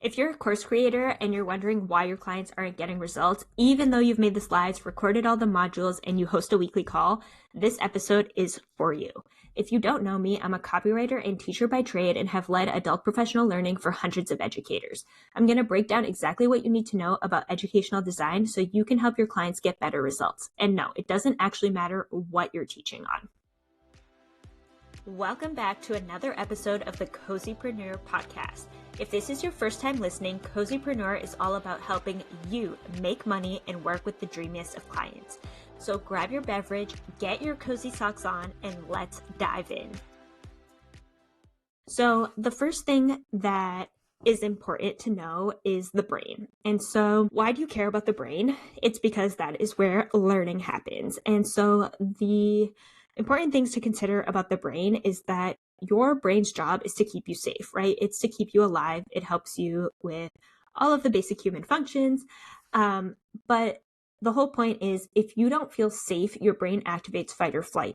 If you're a course creator and you're wondering why your clients aren't getting results, even though you've made the slides, recorded all the modules, and you host a weekly call, this episode is for you. If you don't know me, I'm a copywriter and teacher by trade and have led adult professional learning for hundreds of educators. I'm going to break down exactly what you need to know about educational design so you can help your clients get better results. And no, it doesn't actually matter what you're teaching on. Welcome back to another episode of the Cozypreneur podcast. If this is your first time listening, Cozypreneur is all about helping you make money and work with the dreamiest of clients. So grab your beverage, get your cozy socks on, and let's dive in. So the first thing that is important to know is the brain. And so why do you care about the brain? It's because that is where learning happens. And so the important things to consider about the brain is that your brain's job is to keep you safe, right? It's to keep you alive. It helps you with all of the basic human functions. But the whole point is if you don't feel safe, your brain activates fight or flight.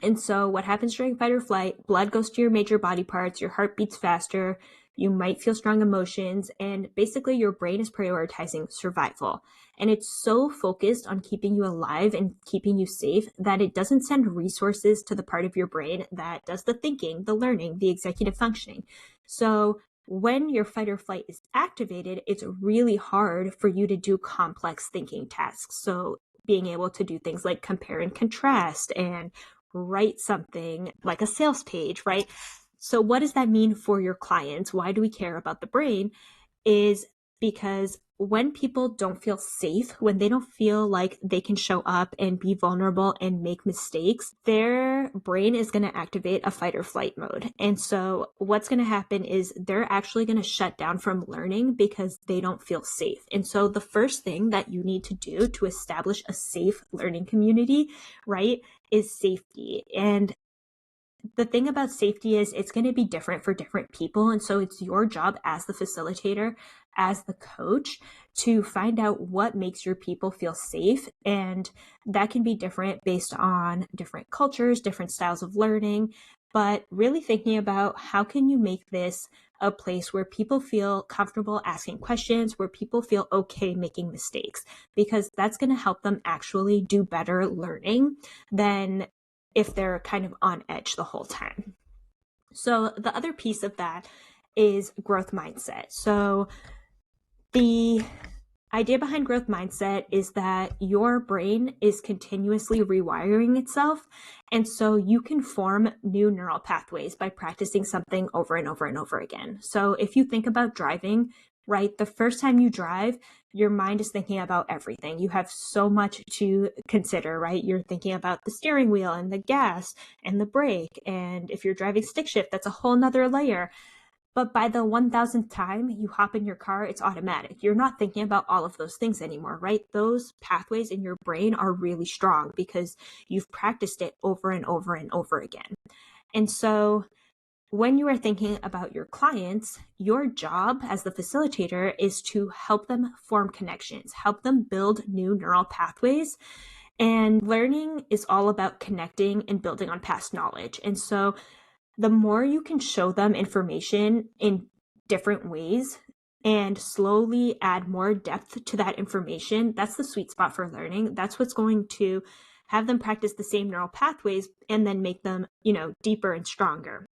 And so what happens during fight or flight, blood goes to your major body parts, your heart beats faster, you might feel strong emotions, and basically your brain is prioritizing survival. And it's so focused on keeping you alive and keeping you safe that it doesn't send resources to the part of your brain that does the thinking, the learning, the executive functioning. So when your fight or flight is activated, it's really hard for you to do complex thinking tasks. So being able to do things like compare and contrast and write something like a sales page, right? So what does that mean for your clients? Why do we care about the brain? Is because when people don't feel safe, when they don't feel like they can show up and be vulnerable and make mistakes, their brain is going to activate a fight or flight mode. And so what's going to happen is they're actually going to shut down from learning because they don't feel safe. And so the first thing that you need to do to establish a safe learning community, right, is safety. And the thing about safety is it's going to be different for different people. And so it's your job as the facilitator, as the coach, to find out what makes your people feel safe. And that can be different based on different cultures, different styles of learning, but really thinking about how can you make this a place where people feel comfortable asking questions, where people feel okay making mistakes, because that's going to help them actually do better learning than if they're kind of on edge the whole time. So the other piece of that is growth mindset. So the idea behind growth mindset is that your brain is continuously rewiring itself. And so you can form new neural pathways by practicing something over and over and over again. So if you think about driving, right, the first time you drive, your mind is thinking about everything. You have so much to consider, right? You're thinking about the steering wheel and the gas and the brake. And if you're driving stick shift, that's a whole nother layer. But by the 1000th time you hop in your car, it's automatic. You're not thinking about all of those things anymore, right? Those pathways in your brain are really strong because you've practiced it over and over and over again. And so when you are thinking about your clients, your job as the facilitator is to help them form connections, help them build new neural pathways. And learning is all about connecting and building on past knowledge. And so the more you can show them information in different ways and slowly add more depth to that information, that's the sweet spot for learning. That's what's going to have them practice the same neural pathways and then make them, deeper and stronger.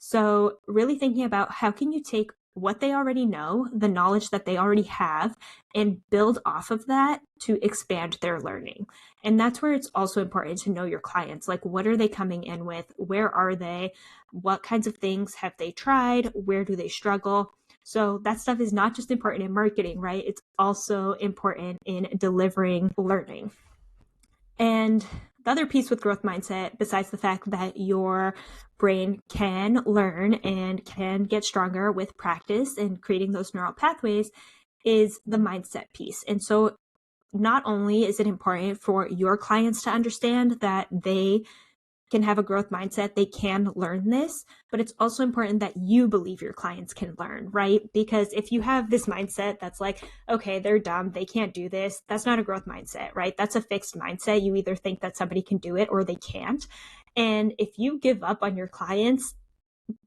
So really thinking about how can you take what they already know, the knowledge that they already have, and build off of that to expand their learning. And that's where it's also important to know your clients. Like, what are they coming in with? Where are they? What kinds of things have they tried? Where do they struggle? So that stuff is not just important in marketing, right? It's also important in delivering learning. And the other piece with growth mindset, besides the fact that your brain can learn and can get stronger with practice and creating those neural pathways, is the mindset piece. And so not only is it important for your clients to understand that they can have a growth mindset, they can learn this, but it's also important that you believe your clients can learn, right? Because if you have this mindset that's like, okay, they're dumb, they can't do this, that's not a growth mindset, right? That's a fixed mindset. You either think that somebody can do it or they can't. And if you give up on your clients,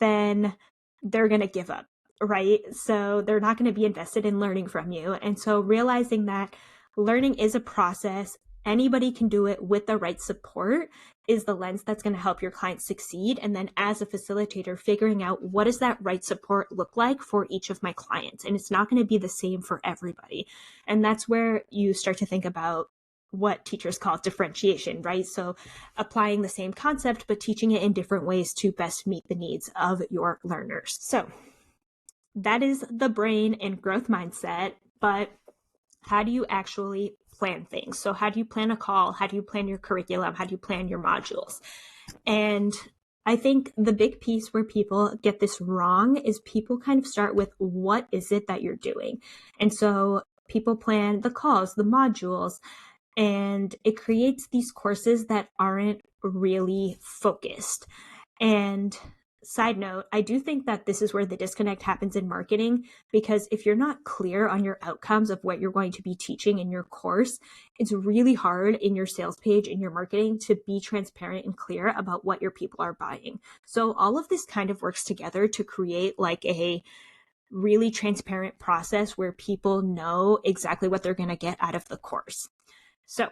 then they're going to give up, right? So they're not going to be invested in learning from you. And so realizing that learning is a process, anybody can do it with the right support is the lens that's going to help your clients succeed. And then as a facilitator, figuring out what does that right support look like for each of my clients. And it's not going to be the same for everybody. And that's where you start to think about what teachers call differentiation, right? So applying the same concept, but teaching it in different ways to best meet the needs of your learners. So that is the brain and growth mindset, but how do you actually plan things? So how do you plan a call? How do you plan your curriculum? How do you plan your modules? And I think the big piece where people get this wrong is people kind of start with what is it that you're doing? And so people plan the calls, the modules, and it creates these courses that aren't really focused. And side note, I do think that this is where the disconnect happens in marketing, because if you're not clear on your outcomes of what you're going to be teaching in your course, it's really hard in your sales page, in your marketing, to be transparent and clear about what your people are buying. So all of this kind of works together to create like a really transparent process where people know exactly what they're going to get out of the course. So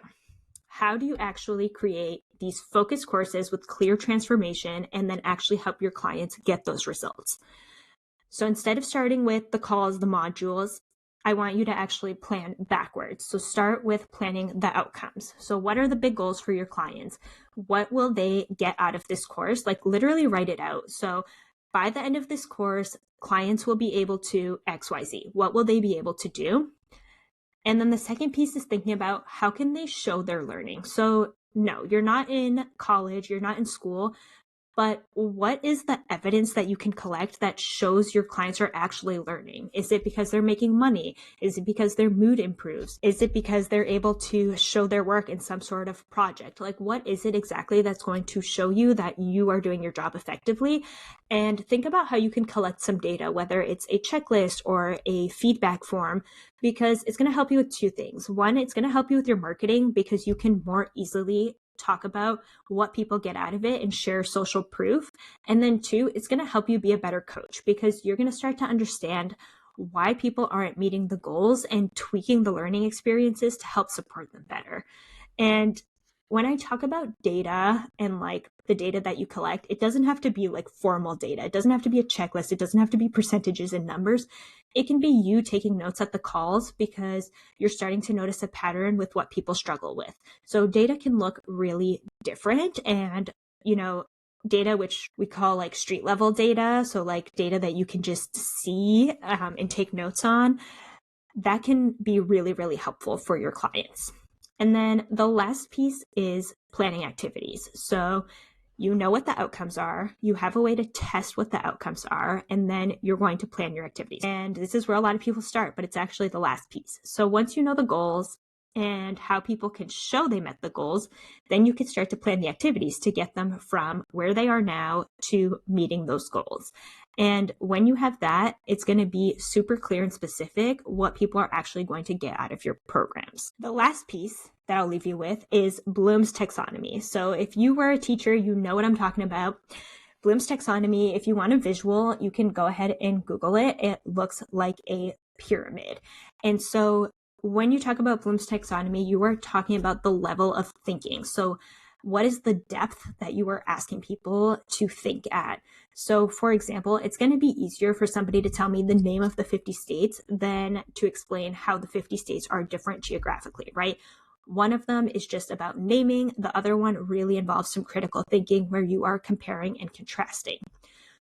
how do you actually create these focused courses with clear transformation and then actually help your clients get those results? So instead of starting with the calls, the modules, I want you to actually plan backwards. So start with planning the outcomes. So what are the big goals for your clients? What will they get out of this course? Like literally write it out. So by the end of this course, clients will be able to XYZ. What will they be able to do? And then the second piece is thinking about how can they show their learning. So no, you're not in college, you're not in school, but what is the evidence that you can collect that shows your clients are actually learning? Is it because they're making money? Is it because their mood improves? Is it because they're able to show their work in some sort of project? Like, what is it exactly that's going to show you that you are doing your job effectively? And think about how you can collect some data, whether it's a checklist or a feedback form, because it's going to help you with two things. One, it's going to help you with your marketing because you can more easily talk about what people get out of it and share social proof. And then two, it's going to help you be a better coach because you're going to start to understand why people aren't meeting the goals and tweaking the learning experiences to help support them better. And when I talk about data and like the data that you collect, it doesn't have to be like formal data. It doesn't have to be a checklist. It doesn't have to be percentages and numbers. It can be you taking notes at the calls because you're starting to notice a pattern with what people struggle with. So data can look really different, and, you know, data which we call like street level data. So like data that you can just see and take notes on, that can be really, really helpful for your clients. And then the last piece is planning activities. So you know what the outcomes are, you have a way to test what the outcomes are, and then you're going to plan your activities. And this is where a lot of people start, but it's actually the last piece. So once you know the goals and how people can show they met the goals, then you can start to plan the activities to get them from where they are now to meeting those goals. And when you have that, it's going to be super clear and specific what people are actually going to get out of your programs. The last piece that I'll leave you with is Bloom's taxonomy. So if you were a teacher, you know what I'm talking about. Bloom's taxonomy, if you want a visual, you can go ahead and Google it. It looks like a pyramid. And so when you talk about Bloom's taxonomy, you are talking about the level of thinking. So what is the depth that you are asking people to think at? So for example, it's going to be easier for somebody to tell me the name of the 50 states than to explain how the 50 states are different geographically, right? One of them is just about naming. The other one really involves some critical thinking where you are comparing and contrasting.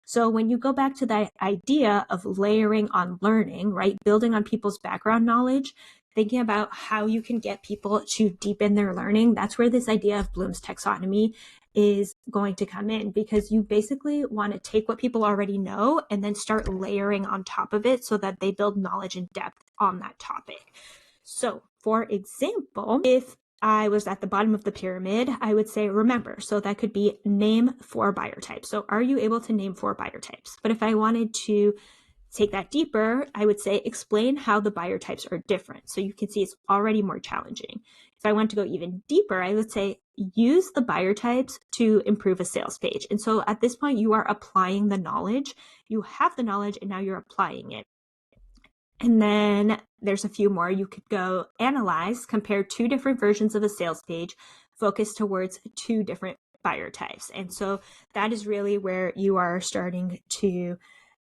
So when you go back to that idea of layering on learning, right, building on people's background knowledge, thinking about how you can get people to deepen their learning, that's where this idea of Bloom's taxonomy is going to come in, because you basically want to take what people already know and then start layering on top of it so that they build knowledge and depth on that topic. So for example, if I was at the bottom of the pyramid, I would say, remember, so that could be name 4 buyer types. So are you able to name 4 buyer types? But if I wanted to take that deeper, I would say, explain how the buyer types are different. So you can see it's already more challenging. If I want to go even deeper, I would say, use the buyer types to improve a sales page. And so at this point, you are applying the knowledge you have the knowledge and now you're applying it. And then there's a few more. You could go analyze, compare two different versions of a sales page, focus towards two different buyer types. And so that is really where you are starting to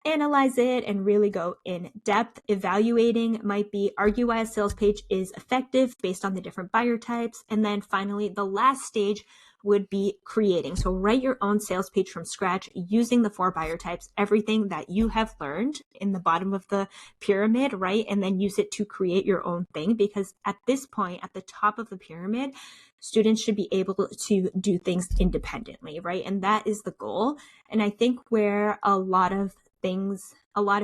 analyze it and really go in depth. Evaluating might be argue why a sales page is effective based on the different buyer types. And then finally, the last stage would be creating. So write your own sales page from scratch using the 4 buyer types, everything that you have learned in the bottom of the pyramid, right? And then use it to create your own thing, because at this point, at the top of the pyramid, students should be able to do things independently, right? And that is the goal. And I think where a lot of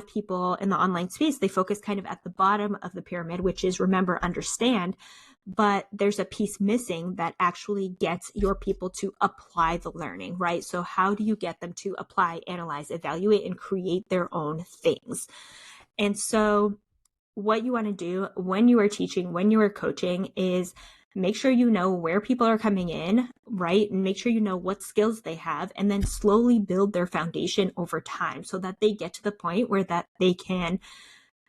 people in the online space, they focus kind of at the bottom of the pyramid, which is remember, understand, but there's a piece missing that actually gets your people to apply the learning, right? So how do you get them to apply, analyze, evaluate, and create their own things? And so what you want to do when you are teaching, when you are coaching, is make sure you know where people are coming in, right? And make sure you know what skills they have, and then slowly build their foundation over time so that they get to the point where that they can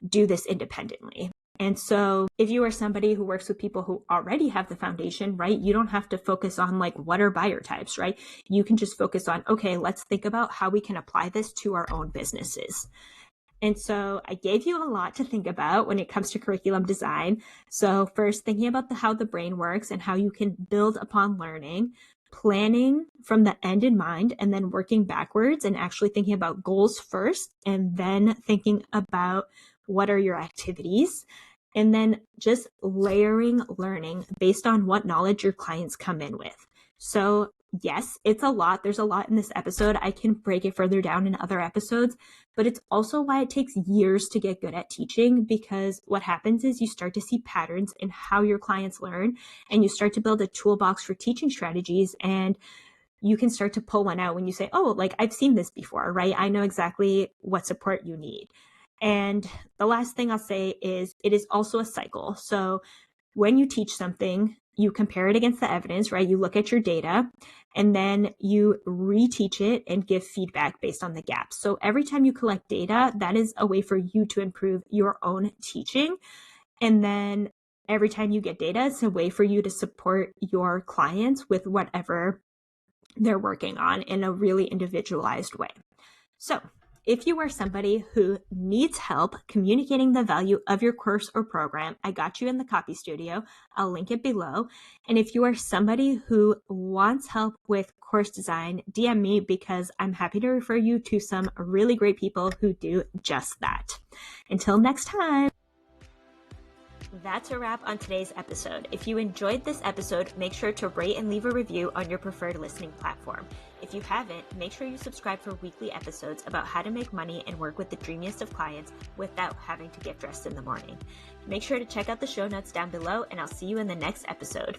do this independently. And so if you are somebody who works with people who already have the foundation, right, you don't have to focus on like, what are buyer types, right? You can just focus on, okay, let's think about how we can apply this to our own businesses. And so I gave you a lot to think about when it comes to curriculum design. So first, thinking about how the brain works and how you can build upon learning, planning from the end in mind, and then working backwards and actually thinking about goals first, and then thinking about what are your activities, and then just layering learning based on what knowledge your clients come in with. So yes, it's a lot. There's a lot in this episode. I can break it further down in other episodes, but it's also why it takes years to get good at teaching, because what happens is you start to see patterns in how your clients learn, and you start to build a toolbox for teaching strategies, and you can start to pull one out when you say, oh, like I've seen this before, right? I know exactly what support you need. And the last thing I'll say is it is also a cycle. So when you teach something, you compare it against the evidence, right? You look at your data, and then you reteach it and give feedback based on the gaps. So every time you collect data, that is a way for you to improve your own teaching. And then every time you get data, it's a way for you to support your clients with whatever they're working on in a really individualized way. So if you are somebody who needs help communicating the value of your course or program, I got you in the Copy Studio. I'll link it below. And if you are somebody who wants help with course design, DM me, because I'm happy to refer you to some really great people who do just that. Until next time. That's a wrap on today's episode. If you enjoyed this episode, make sure to rate and leave a review on your preferred listening platform. If you haven't, make sure you subscribe for weekly episodes about how to make money and work with the dreamiest of clients without having to get dressed in the morning. Make sure to check out the show notes down below, and I'll see you in the next episode.